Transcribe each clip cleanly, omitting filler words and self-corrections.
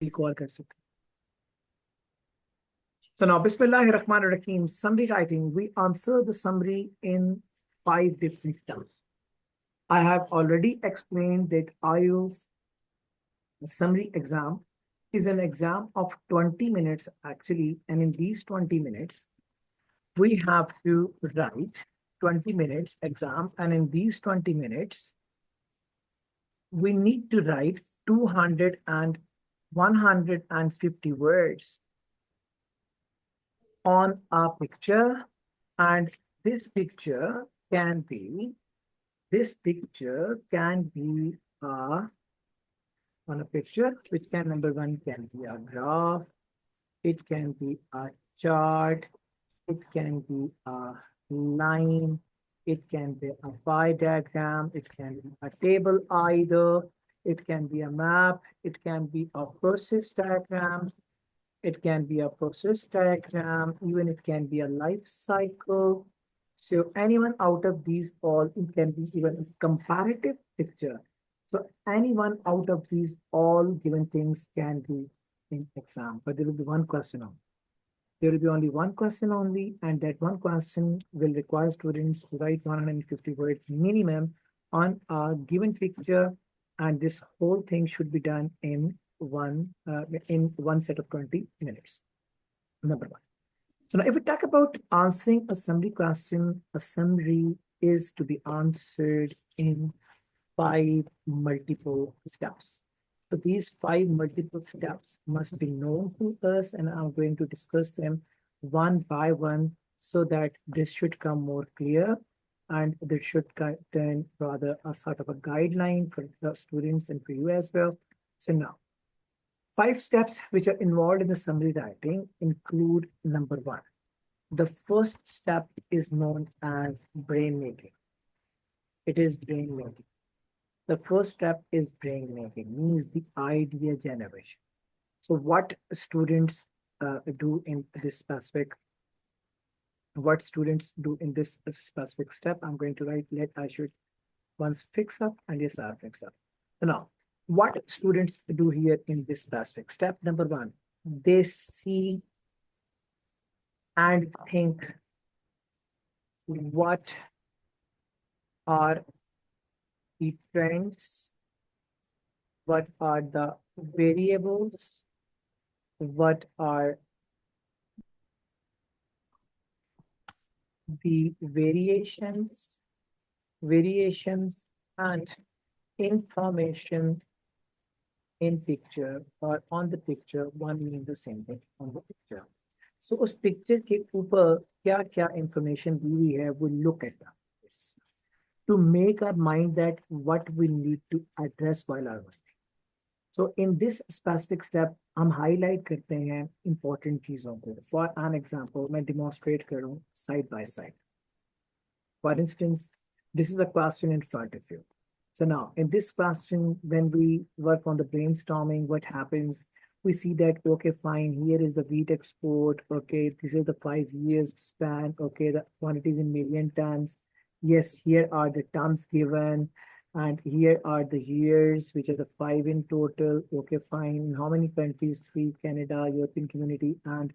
Recall कर सकते हैं। So now, Bismillahirrahmanirrahim, summary writing. We answer the summary in 5 different steps. I have already explained that IELTS summary exam is an exam of 20 minutes actually, and in these 20 minutes, we have to write 20 minutes exam, and in these 20 minutes, we need to write 200 and 150 words on a picture, and this picture can be on a picture which can number one can be a graph, it can be a chart, it can be a line, it can be a pie diagram, it can be a table either, it can be a map, it can be a process diagram, it can be a process diagram, even it can be a life cycle. So anyone out of these all, it can be even a comparative picture. So anyone out of these all given things can be in exam, but there will be one question only. There will be only one question only, and that one question will require students to write 150 words minimum on a given picture, and this whole thing should be done in one set of 20 minutes. Number one. So now if we talk about answering a summary question, a summary is to be answered in 5 multiple steps. So these 5 multiple steps must be known to us, and I'm going to discuss them one by one so that this should come more clear, and this should turn rather a sort of a guideline for the students and for you as well. So now, 5 steps which are involved in the summary writing include number one. The first step is known as brain making. It is brain making. The first step is brain making, means the idea generation. So what students do in this specific, step, I'm going to write, I should once fix up, and yes, I have fixed up. So now, what students do here in this specific step, number one, they see and think what are the trends, what are the variables, what are the variations and information in picture or on the picture, one means the same thing on the picture. So उस picture के ऊपर क्या क्या information दी हुई है, we look at this to make our mind that what we need to address while our working. So in this specific step, हम highlight करते हैं important चीजों को. For an example, मैं demonstrate करूँ side by side. For instance, this is a question in front of you. So now in this question, when we work on the brainstorming, what happens? We see that, okay, fine, here is the wheat export. Okay, this is the 5 years span. Okay, the quantities in million tons. Yes, here are the tons given. And here are the years, which are the 5 in total. Okay, fine. How many countries? 3, Canada, European Community, and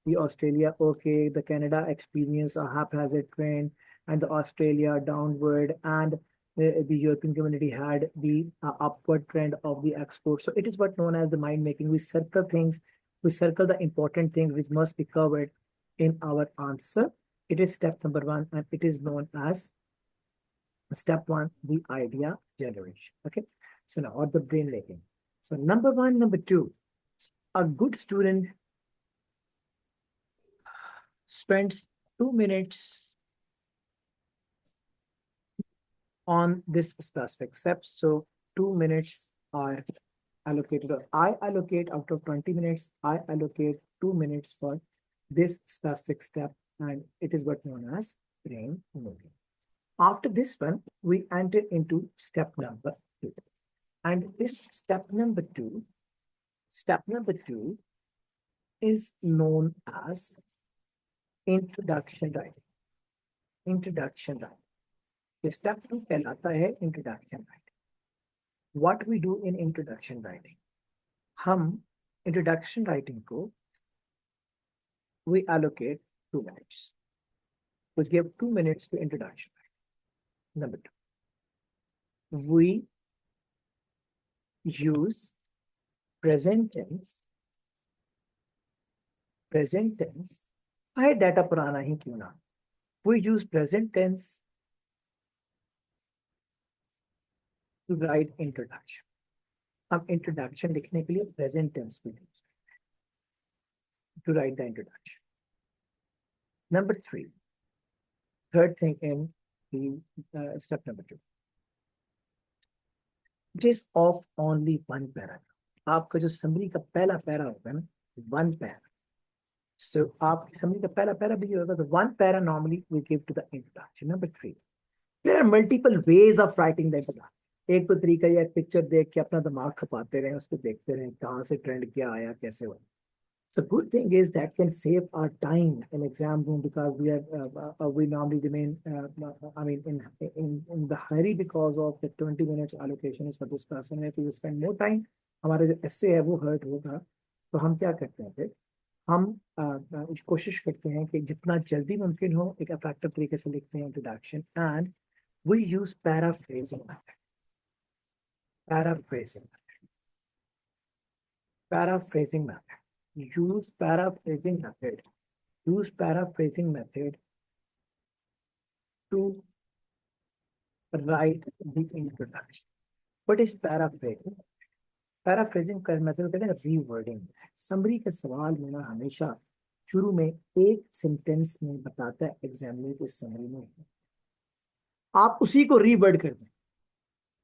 the Australia. Okay, the Canada experience a haphazard trend, and the Australia downward, and the European Community had the upward trend of the export. So it is what known as the mind making. We circle things, we circle the important things which must be covered in our answer. It is step number one, and it is known as step one, the idea generation. Okay. So now, or the brain making. So number one, number two, a good student spends 2 minutes on this specific step. So 2 minutes are allocated, or I allocate out of 20 minutes, I allocate 2 minutes for this specific step, and it is what known as brain moving. After this one, we enter into step number two. And this step number two is known as introduction writing. Introduction writing. Step two कहलाता है introduction writing. What we do in introduction writing? हम introduction writing को we allocate 2 minutes. We give 2 minutes to introduction. Number two, we use present tense. Present tense, चाहे data पुराना ही क्यों ना, we use present tense to write introduction. हम introduction लिखने के लिए present tense को use to write the introduction. Number three, third thing in the step number two, it is of only one paragraph. आपका जो summary का पहला para होगा ना, one para. So आपकी summary का पहला पैरा भी होगा, तो one para normally we give to the introduction. Number three, there are multiple ways of writing the introduction. एक तो तरीका ये पिक्चर देख के अपना दिमाग खपाते रहे, उसको देखते रहे कहाँ से ट्रेंड क्या आया कैसे हुआ. So good thing is that can save our time in exam room because we normally remain in the hurry because of the 20 minutes allocation is for this person. If we spend more time, हमारा जो essay है वो hurt होगा. तो हम क्या करते हैं फिर, हम कोशिश करते हैं कि जितना जल्दी मुमकिन हो एक अट्रैक्टिव तरीके से लिखते हैं introduction, and we use paraphrasing method. Paraphrasing method. Use paraphrasing method. Use paraphrasing method to write the introduction. What is paraphrasing? Paraphrasing का मतलब कहते हैं रीवर्डिंग. समरी के सवाल में ना हमेशा शुरू में एक सेंटेंस में बताता है एग्जामिनर के समरी में, आप उसी को रीवर्ड कर दें,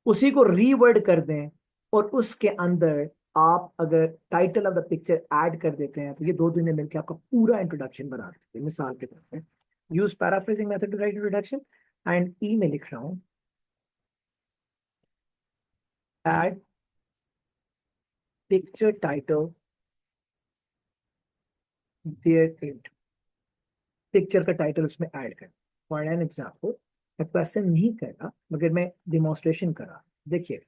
उसी को रीवर्ड कर दें और उसके अंदर आप अगर title of the picture add कर देते हैं तो ये दो दिन मिलकर आपका पूरा इंट्रोडक्शन बना देते हैं. मिसाल के तौर पे use paraphrasing method to write introduction, and ई में लिख रहा हूं add picture title there it. Picture का टाइटल उसमें ऐड कर. फॉर एन एग्जाम्पल, मैं क्वेश्चन नहीं कर रहा मगर मैं डिमॉन्स्ट्रेशन कर रहा. देखिए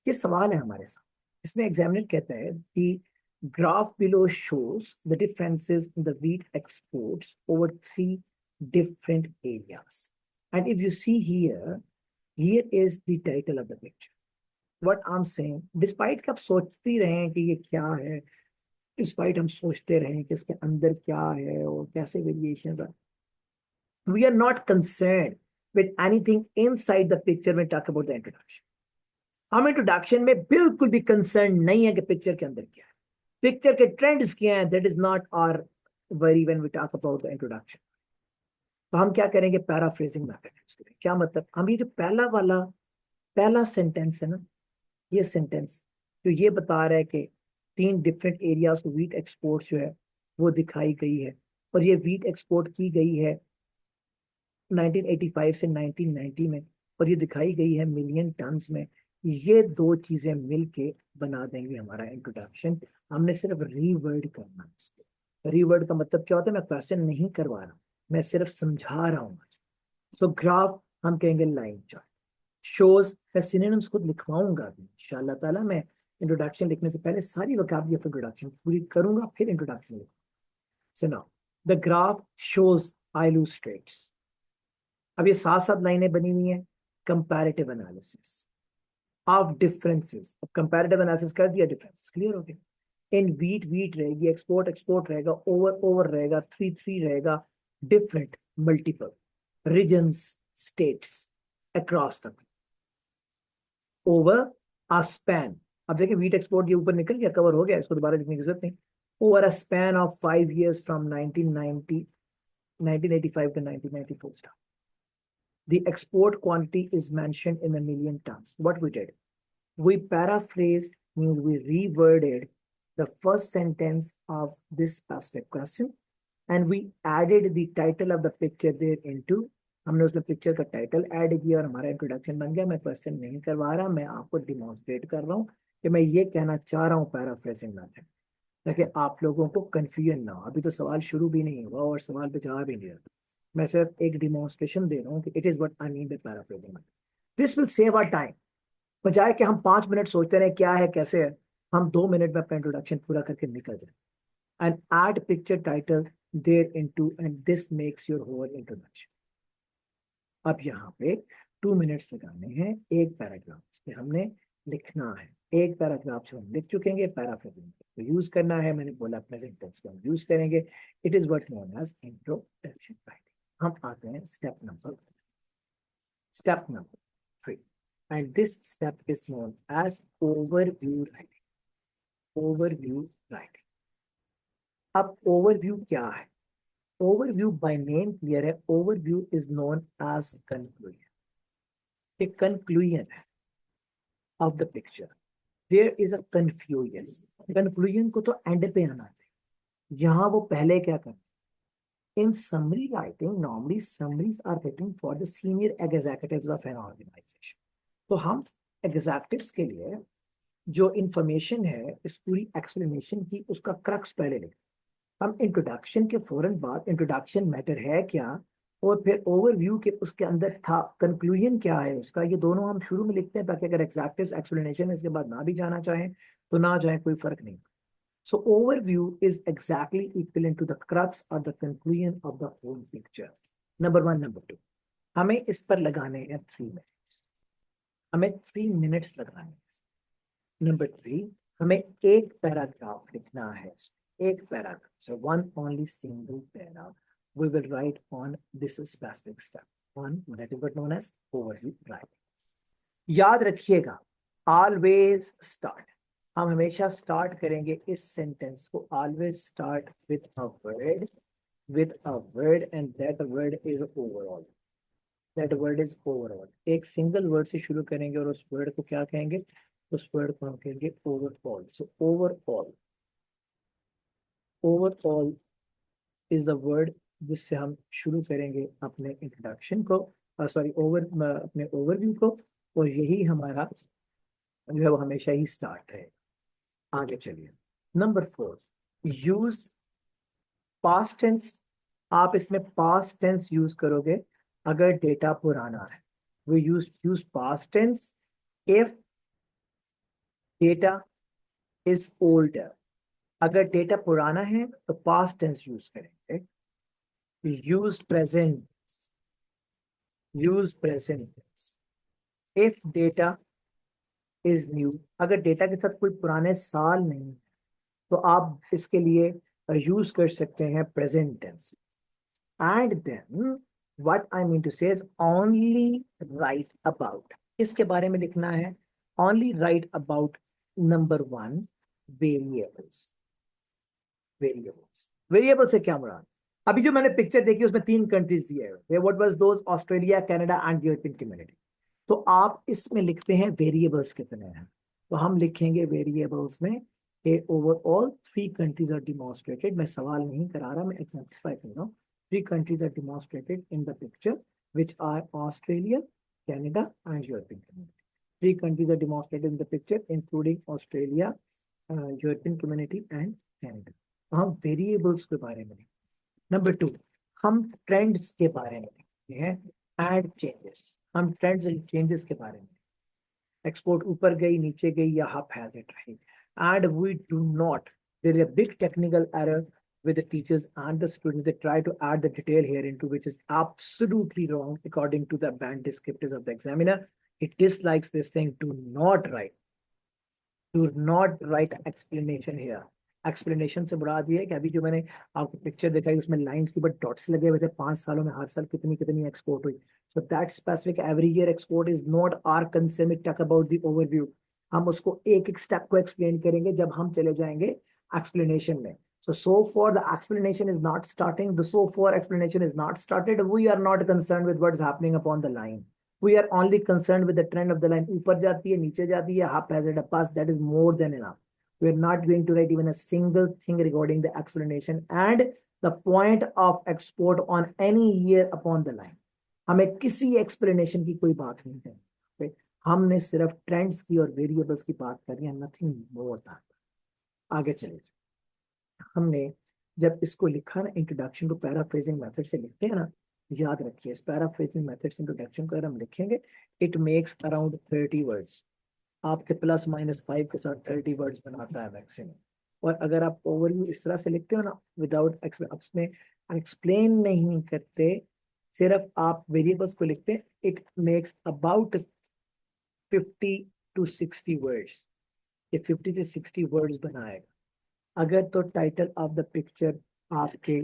ये सवाल है हमारे साथ, इसमें एग्जामिनर कहता है the graph below shows the differences in the wheat exports over 3 different areas, and if you see here is the title of the picture. What I'm saying, despite कि आप सोचते रहे हैं कि ये क्या है, despite हम सोचते रहे कि इसके अंदर क्या है और कैसे वेरिएशंस हैं, we are not concerned with anything inside the picture when we talk about the introduction. हम इंट्रोडक्शन में बिल्कुल भी कंसर्न नहीं है कि पिक्चर के अंदर क्या है, पिक्चर के ट्रेंड्स क्या हैं, that is not our worry when we talk about the introduction. तो हम क्या करेंगे, पैराफ्रेजिंग मेथड यूज करेंगे. क्या मतलब, हम ये जो पहला सेंटेंस है ना, ये सेंटेंस तो ये बता रहा है कि 3 डिफरेंट एरियाज को व्हीट एक्सपोर्ट जो है वो दिखाई गई है, और ये व्हीट एक्सपोर्ट की गई है 1985 से 1990 में, और ये दिखाई गई है मिलियन टन्स में. ये दो चीजें मिलके बना देंगे हमारा इंट्रोडक्शन. हमने सिर्फ रीवर्ड करना है इसको. रीवर्ड का मतलब क्या होता है, मैं क्वेश्चन नहीं करवा रहा हूँ, मैं सिर्फ समझा रहा हूँ. सो ग्राफ हम कहेंगे लाइन चार्ट. शोज मैं सिनोनिम्स खुद लिखवाऊंगा इंशाल्लाह ताला. मैं इंट्रोडक्शन लिखने से पहले सारी वोकैबुलरी ऑफ इंट्रोडक्शन पूरी करूंगा, फिर इंट्रोडक्शन लिखूंगा. So now the graph shows illustrates. अब ये साथ साथ लाइनें बनी हुई हैं. Comparative analysis of differences. अब कंपैरेटिव एनालिसिस कर दिया, डिफरेंसेस क्लियर हो गए. इन व्हीट रहेगी, एक्सपोर्ट रहेगा, ओवर रहेगा, 3 रहेगा, different multiple reasons states across the over a span. अब देखिए व्हीट एक्सपोर्ट ये ऊपर निकल गया, कवर हो गया, इसको दोबारा लिखने की जरूरत नहीं. Over a span of 5 years from 1985 to 1994 start. The export quantity is mentioned in a million tons. What we did, we paraphrased, means we reworded the first sentence of this specific question, and we added the title of the picture there into. हमने उसमें picture का title add किया और हमारा introduction बन गया. मैं question नहीं करवा रहा, मैं आपको डिमॉन्स्ट्रेट कर रहा हूँ कि मैं ये कहना चाह रहा हूँ पैराफ्रेजिंग मेथड, ताकि आप लोगों को कंफ्यूजन ना हो. अभी तो सवाल शुरू भी नहीं हुआ और सवाल पे जवाब ही नहीं रहा. मैं सिर्फ एक डिमॉन्स्ट्रेशन दे रहा हूँ कि it is what I mean by paraphrasing. This will save our time. बजाय कि हम 5 मिनट सोचते रहे क्या है कैसे है, हम 2 मिनट में अपना इंट्रोडक्शन पूरा करके निकल जाए। And add picture title there into and this makes your whole introduction. अब यहाँ पे 2 मिनट्स लगाने हैं एक पैराग्राफ पे, हमने लिखना है। एक पैराग्राफ जो हम लिख चुके हैं, पैराफ्रेजिंग तो यूज करना है, मैंने बोला प्रेजेंट टेंस को हम यूज करेंगे। It is what known as introduction writing. हम आते हैं step number 3, and this step is known as overview writing. Overview writing. अब ओवरव्यू क्या है? ओवरव्यू बाय नेम क्लियर है। Overview is known as conclusion. एक कंक्लूजन है of the picture. There is a confusion. Conclusion को तो and पे आना चाहिए, यहाँ वो पहले क्या कर। In summary writing normally summaries are written for the senior executives of an organization. तो हम एग्जीक्यूटिव्स के लिए जो इंफॉर्मेशन है इस पूरी एक्सप्लेनेशन की, उसका क्रक्स पहले लिखते हैं। हम इंट्रोडक्शन के फौरन बाद इंट्रोडक्शन मैटर है क्या, और फिर ओवरव्यू के उसके अंदर था कंक्लूजन क्या है उसका, ये दोनों हम शुरू में लिखते हैं ताकि अगर एग्जैक्टिव एक्सप्लेनेशन इसके बाद ना भी जाना चाहें तो ना जाए, कोई फर्क नहीं। So overview is exactly equivalent to the crux और the conclusion of the whole picture. Number 1। Number 2, हमें इस पर लगाने हैं 3 मिनट्स। हमें 3 मिनट्स लगाने हैं। नंबर 3, हमें एक पैराग्राफ लिखना है। एक paragraph, so one only single paragraph we will write on this specific step, on that is what known as overview writing. याद रखिएगा, always start, हम हमेशा स्टार्ट करेंगे इस सेंटेंस को, always start with a word and that word is overall. That word is overall. एक single word से शुरू करेंगे और उस वर्ड को क्या कहेंगे? उस वर्ड को हम कहेंगे overall. So overall is the word जिससे हम शुरू करेंगे अपने इंट्रोडक्शन को, सॉरी अपने ओवरव्यू को, और यही हमारा जो है वो हमेशा ही स्टार्ट है। आगे चलिए। Number 4, use past tense. आप इसमें पास्ट टेंस यूज करोगे अगर डेटा पुराना है। We use past tense if data is older. अगर डेटा पुराना है तो पास्ट टेंस यूज करेंगे। Use present if data is new. अगर डेटा के साथ कोई पुराने साल नहीं है तो आप इसके लिए यूज कर सकते हैं present tense. And then what I mean to say is only write about. इसके बारे में लिखना है only write about. Number 1, variables. Variable से क्या मुराद? अभी जो मैंने पिक्चर देखी उसमें 3 कंट्रीज दिए हुए, what was those? Australia, Canada and European community. तो आप इसमें लिखते हैं वेरिएबल्स कितने हैं, तो हम लिखेंगे वेरिएबल्स में ओवरऑल 3 कंट्रीज आर डिमॉन्स्ट्रेटेड। मैं सवाल नहीं करा रहा, मैं एग्जाम्पलीफाई कर रहा हूँ। 3 countries are demonstrated in the picture which are Australia, Canada and European community. 3 countries are demonstrated in the picture including Australia, European community and Canada. हम वेरिएबल्स के बारे में। नंबर 2, हम ट्रेंड्स के बारे में लिखते हैं। एड चेंजेस, हम ट्रेंड्स एंड चेंजेस के बारे में। एक्सपोर्ट ऊपर गई, नीचे गई, या हाफ हैज इट रही। And we do not, there is a big technical error with the teachers and the students. They try to add the detail here into, which is absolutely wrong according to the band descriptors of the examiner. It dislikes this thing. Do not write explanation here. Explanation से मुराद ये है कि अभी जो मैंने आपको picture दिखाई उसमें लाइंस के ऊपर डॉट्स लगे हुए थे, 5 सालों में हर साल कितनी कितनी एक्सपोर्ट हुई। So that specific every year export is not our concern with talk about the overview. हम उसको एक एक स्टेप को एक्सप्लेन करेंगे जब हम चले जाएंगे एक्सप्लेनेशन में। So far the explanation is not starting. So far explanation is not started. We are not concerned with what's happening upon the line. We are only concerned with the trend of the line. ऊपर जाती है, नीचे जाती है, haphazard, a pass, that is more than enough. We are not going to write even a single thing regarding the explanation and the point of export on any year upon the line. हमें किसी explanation की कोई बात नहीं है। हमने सिर्फ trends की और वेरिएबल्स की बात करी है, नथिंग मोर दैन। आगे चलिए। हमने जब इसको लिखा ना, इंट्रोडक्शन को पैराफ्रेजिंग मेथड से लिखते हैं ना, याद रखिए इस पैराफ्रेजिंग मेथड से इंट्रोडक्शन को अगर हम लिखेंगे, इट मेक्स अराउंड 30 वर्ड्स। आपके ±5 के साथ 30 वर्ड्स बनाता है मैक्सिमम। और अगर आप ओवरव्यू इस तरह से लिखते हो ना, विदाउट उसमें एक्सप्लेन नहीं करते, सिर्फ आप वेरिएबल्स को लिखते हैं, it makes about 50 to 60 words. ये 50 से 60 वर्ड्स बनाएगा। अगर तो टाइटल ऑफ द पिक्चर आपके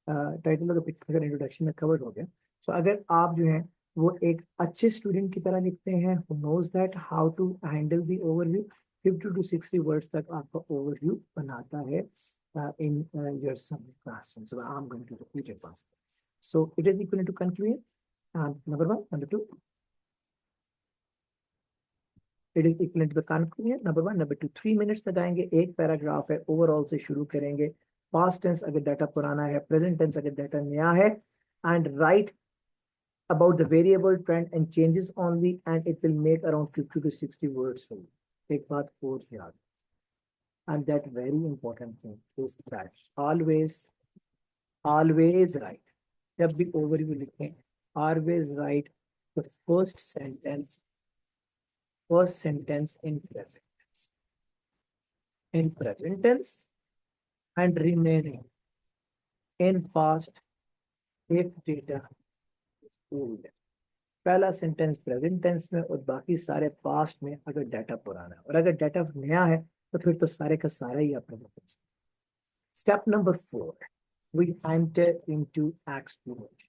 टाइटल ऑफ द पिक्चर अगर इंट्रोडक्शन में कवर हो गया, तो अगर आप जो है वो एक अच्छे स्टूडेंट की तरह लिखते हैं, who knows that how to handle the overview, 50 to 60 words तक आपका ओवरव्यू बनाता है in your some class. So I am going to repeat it once. So it is equivalent to conclusion. Number one, number two. It is equivalent to the conclusion. Number one, number two. 3 minutes लगाएंगे, एक paragraph है, overall से शुरू करेंगे। Past tense अगर data पुराना है, present tense अगर डाटा नया है, and right about the variable trend and changes only, and it will make around 50 to 60 words for you. एक बात और याद, and that very important thing is that always write, जब भी overview लिखें, always write the first sentence in present tense, and remaining in past if data is old. पहला sentence present tense में और बाकी सारे पास्ट में अगर डाटा पुराना है, और अगर डाटा नया है तो फिर तो सारे का सारा ही अपने। Step number 4, we enter into explanation.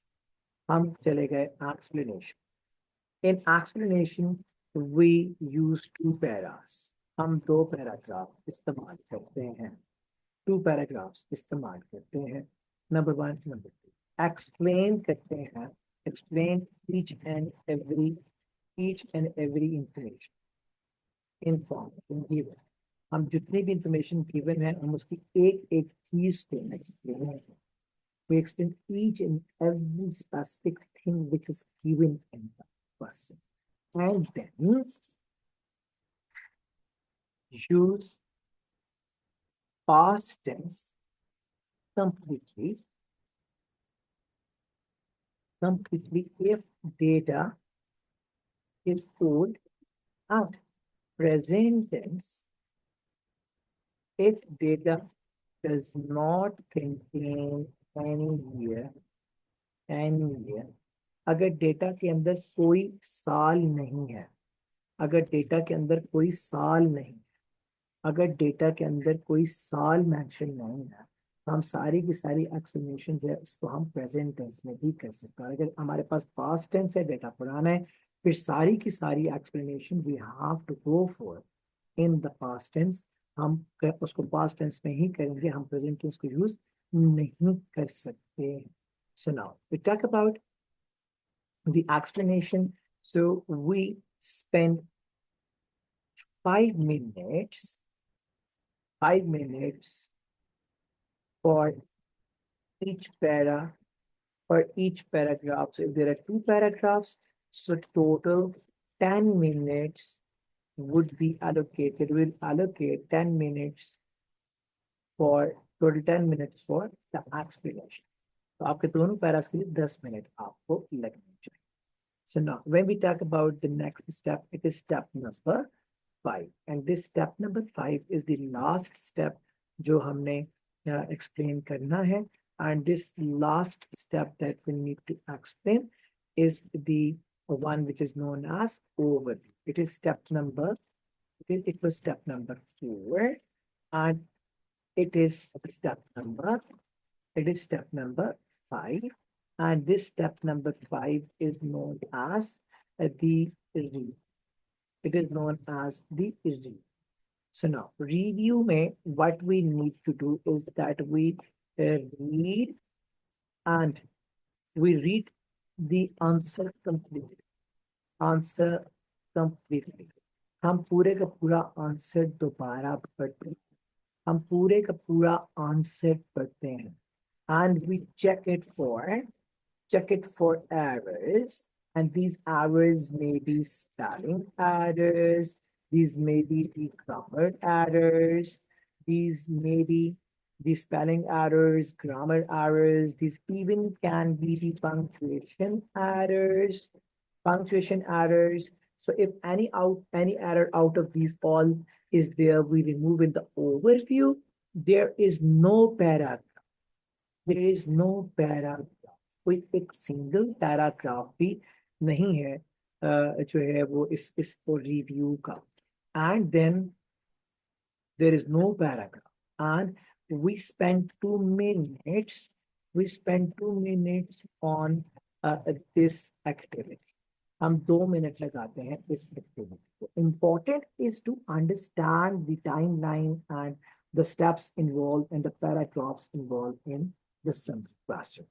हम चले गए explanation. In explanation we use 2 paras. हम 2 पैराग्राफ इस्तेमाल करते हैं, 2 पैराग्राफ्स इस्तेमाल करते हैं। नंबर 1, नंबर 2 एक्सप्लेन करते हैं, explain each and every information given। हम जितनी भी इंफॉर्मेशन गिवन है, हम उसकी एक एक चीज को एक्सप्लेन करते हैं। We explain each and every specific thing which is given in the question, and then use past tense completely if data is old, and present tense if data does not contain any year, अगर data के अंदर कोई साल नहीं है, अगर data के अंदर कोई साल नहीं, अगर डेटा के अंदर कोई साल मेंशन नहीं है, तो हम सारी की सारी एक्सप्लेनेशन है उसको हम प्रेजेंट टेंस में भी कर सकते हैं। अगर हमारे पास पास्ट टेंस है, डेटा पुराना है, फिर सारी की सारी explanation we have to go for in the past tense. हम उसको पास्ट टेंस में ही करेंगे, हम प्रेजेंट टेंस को यूज नहीं कर सकते। So now we talk about the explanation. So we spend 5 minutes for each paragraph. So if there are 2 paragraphs, so total 10 minutes would be allocated. We'll allocate 10 minutes for total 10 minutes for the explanation. तो आपके दोनों Paris के लिए 10 minute आपको लगने चाहिए। So now when we talk about the next step, it is step number 5, and this step number 5 is the last step जो हमने explain करना है, and this last step that we need to explain is the one which is known as overview. It was step number 4, and it is step number 5, and this step number 5 is known as the review. It is known as the review. So now review में what we need to do is that we read the answer completely. हम पूरे का पूरा answer दोबारा पढ़ते हैं, हम पूरे का पूरा आंसर पढ़ते हैं, and we check it for errors, and these errors may be spelling errors, these may be the grammar errors, these may be the spelling errors, grammar errors, these even can be the punctuation errors. So if any error out of these all is there, we remove in the overview. There is no paragraph. There is no paragraph. कोई एक single paragraph भी नहीं है जो है वो इसको review का. And then there is no paragraph. And we spend 2 minutes. We spend 2 minutes on this activity. हम 2 मिनट लगाते हैं इस एक्टिविटी को. Important is to understand the timeline and the steps involved and the paragraphs involved in the summary question.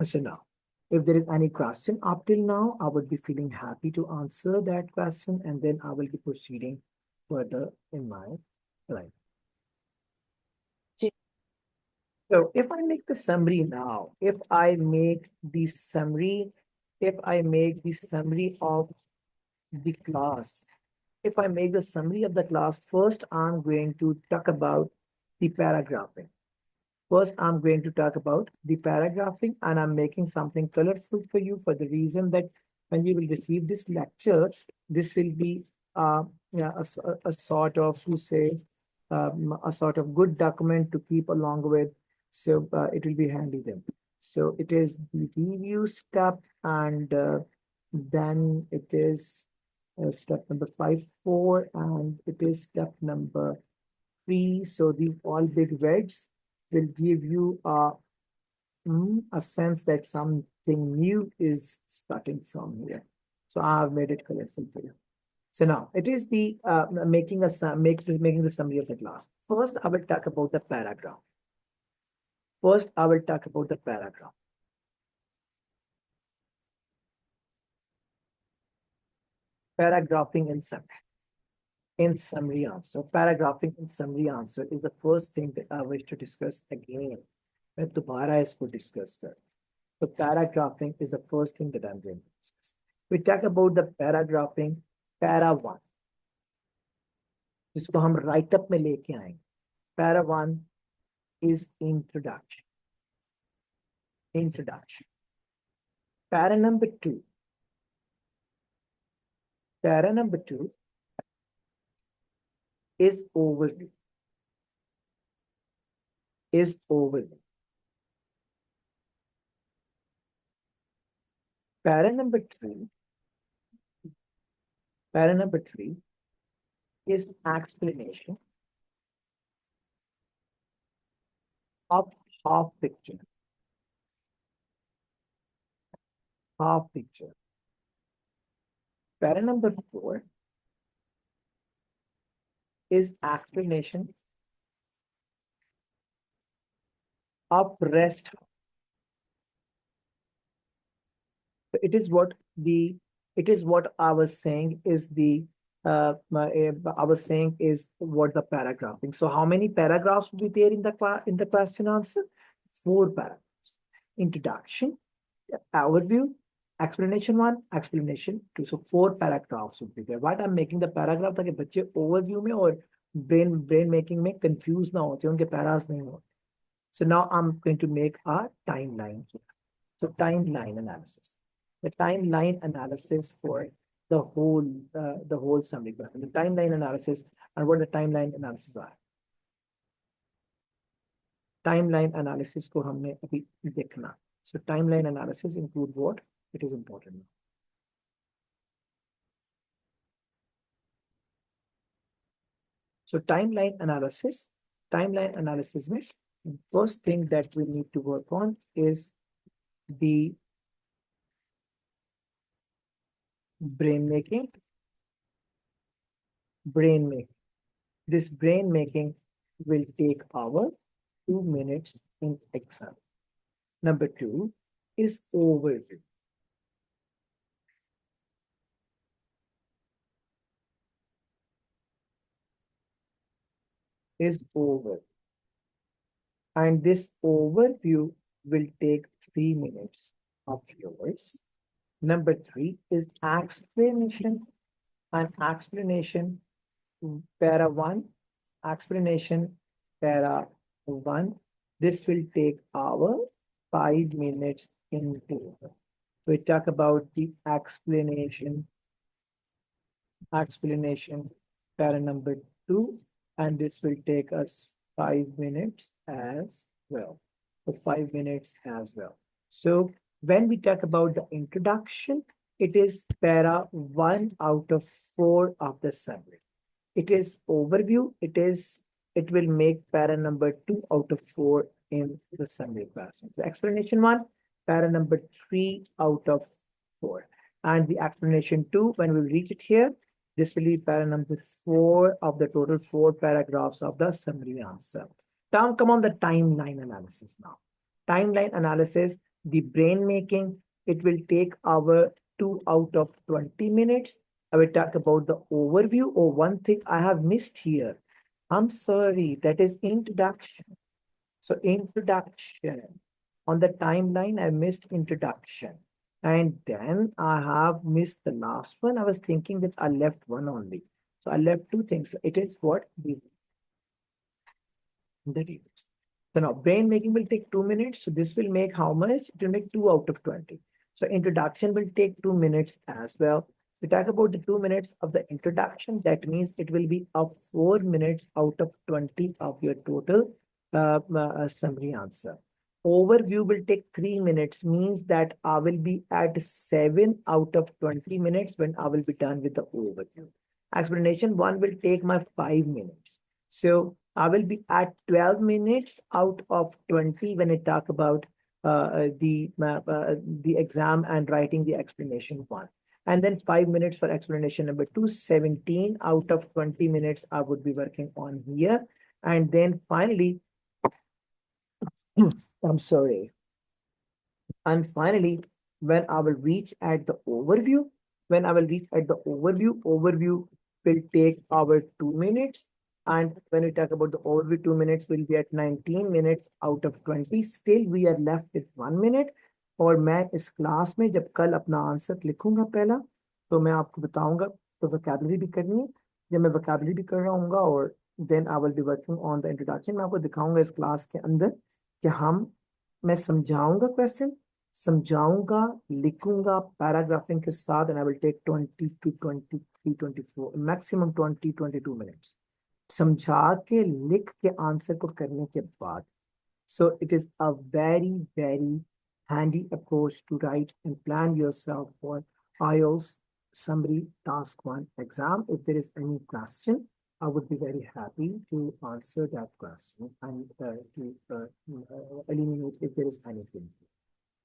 So now, if there is any question up till now, I would be feeling happy to answer that question, and then I will be proceeding further in my life. So if I make the summary now, if I make the summary of the class, if I make the summary of the class, first I'm going to talk about the paragraphing. First, I'm going to talk about the paragraphing, and I'm making something colorful for you for the reason that when you will receive this lecture, this will be yeah, a sort of, you say, a sort of good document to keep along with. So it will be handy then. So it is the review step, and then it is step number 5.4, and it is step number 3. So these all big words will give you a sense that something new is starting from here. So I have made it colorful for you. So now it is the making the summary of the class. First, I will talk about the paragraph. Paragraphing in summary answer. Paragraphing in summary answer is the first thing that I wish to discuss again. मैं दोबारा इसको discuss कर. So paragraphing is the first thing that I'm going to discuss. We talk about the paragraphing, para 1, जिसको हम write up में लेके आएंगे. Para 1 is introduction. Para number 2 is overview. Para number 3 is explanation of half picture. Para number 4 is explanation of rest. It is what I was saying is the I was saying is what the paragraphing. So how many paragraphs will be there in the question answer? 4 paragraphs. Introduction, overview, explanation 1, explanation 2. So 4 paragraphs would be there. What I'm making the paragraph ताकि बच्चे overview में और brain making में confuse ना होते, उनके paras नहीं होते. So now I'm going to make a timeline here. So timeline analysis. The timeline analysis for the whole summary. The timeline analysis and what the timeline analysis are. Timeline analysis को हमने अभी देखना. So timeline analysis include what? It is important. So timeline analysis में first thing that we need to work on is the brain making. This brain making will take our 2 minutes in exam. Number 2 is overview. And this overview will take 3 minutes of yours. Number 3 is explanation. And explanation para 1. Explanation para 1. This will take our 5 minutes in total. We talk about the explanation explanation, para number 2, and this will take us 5 minutes as well. So 5 minutes as well. So when we talk about the introduction, it is para 1 out of 4 of the summary. It is overview. It will make para number 2 out of 4 in the summary question. The explanation 1, para number 3 out of 4. And the explanation 2, when we reach it here, this will be para number 4 of the total 4 paragraphs of the summary answer. Now come on the timeline analysis now. Timeline analysis, the brain making, it will take our 2 out of 20 minutes. I will talk about the overview. Oh, one thing I have missed here. I'm sorry, that is introduction. So introduction. On the timeline, I missed introduction. And then I have missed the last one. I was thinking that I left one only. So I left two things. It is what? The details. So now brain making will take 2 minutes. So this will make how much? It will make 2 out of 20. So introduction will take 2 minutes as well. We talk about the 2 minutes of the introduction. That means it will be a 4 minutes out of 20 of your total summary answer. Overview will take 3 minutes, means that I will be at 7 out of 20 minutes when I will be done with the overview. Explanation 1 will take my 5 minutes. So I will be at 12 minutes out of 20 when I talk about the exam and writing the explanation 1. And then 5 minutes for explanation number 2, 17 out of 20 minutes I would be working on here. And then finally, I'm sorry. And finally, when I will reach at the overview, overview will take our 2 minutes. And when we talk about the overview, 2 minutes will be at 19 minutes out of 20. Still, we are left with 1 minute. और मैं इस class में जब कल अपना answer लिखूंगा पहला, तो मैं आपको बताऊंगा तो वोकैबुलरी भी करनी है. जब मैं वोकैबुलरी भी कर रहा हूँ और then I will be working on the introduction. मैं आपको दिखाऊंगा इस क्लास के अंदर कि मैं समझाऊंगा क्वेश्चन, समझाऊंगा, लिखूंगा पैराग्राफिंग के साथ, and I will take 20 to 23, 24, maximum 20-22 minutes समझा के लिख के आंसर को करने के बाद. So it is a very, very handy approach to write and plan yourself for IELTS summary task 1 exam. If there is any question, I would be very happy to answer that question and to eliminate if there is anything.